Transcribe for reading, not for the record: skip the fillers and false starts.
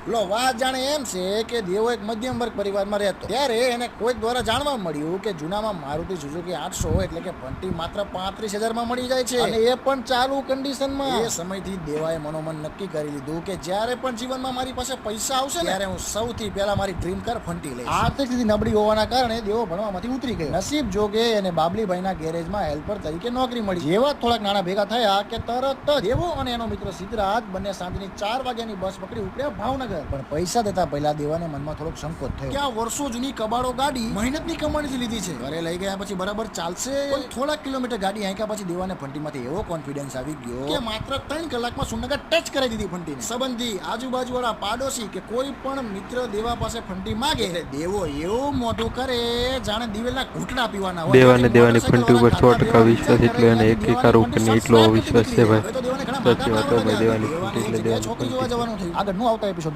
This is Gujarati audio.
લો વાત જાણે એમ છે કે દેવો એક મધ્યમ વર્ગ પરિવારમાં રહેતો, ત્યારે એને કોઈક દ્વારા જાણવા મળ્યું કે જૂનામાં મારુતિ સુઝુકી 800 એટલે કે ફંટી માત્ર 35,000 માં મળી જાય છે, અને એ પણ ચાલુ કન્ડિશનમાં. એ સમયથી દેવાએ મનોમન નક્કી કરી લીધું કે જ્યારે પણ જીવનમાં મારી પાસે પૈસા આવશે ને ત્યારે હું સૌથી પહેલા મારી ડ્રીમ કાર ફંટી લઈશ. આર્થિક સ્થિતિ નબળી હોવાના કારણે દેવો ભણવામાંથી ઉતરી ગયો. નસીબ જોગે એને બાબલીભાઈના ગેરેજમાં હેલ્પર તરીકે નોકરી મળી. જેવા થોડાક નાણા ભેગા થયા કે તરત જ દેવો અને એનો મિત્ર સિદ્ધરાજ બંને સાંજની 4 વાગ્યાની બસ પકડી ઉપડ્યા ભાવનગર. પણ પૈસા દેતા પહેલા દેવાને મનમાં થોડોક સંકોચ થયો કે આ વર્ષો જૂની કબાડો ગાડી મહેનતની કમાણીથી લીધી છે, ઘરે લઈ ગયા પછી બરાબર ચાલશે. પણ થોડા કિલોમીટર ગાડી હાંક્યા પછી દેવાને ફંટીમાંથી એવો કોન્ફિડન્સ આવી ગયો કે માત્ર 3 કલાકમાં સુનગર ટચ કરી દીધી ફંટીને. સંબંધી, આજુબાજુવાળા, પાડોશી કે કોઈ પણ મિત્ર દેવા પાસે ફંટી માંગે એટલે દેવો એવું મોઢું કરે જાણે દિવેલના ઘૂંટડા પીવાના હોય. દેવાની ફંટી ઉપર 100% વિશ્વાસ, એટલે એને એક કાર ઉપર એટલો વિશ્વાસ છે ભાઈ. સાચી વાત, ભાઈ દેવાની ફંટી એટલે દેવાની ફંટી. આગળ નું આવતા એપિસોડ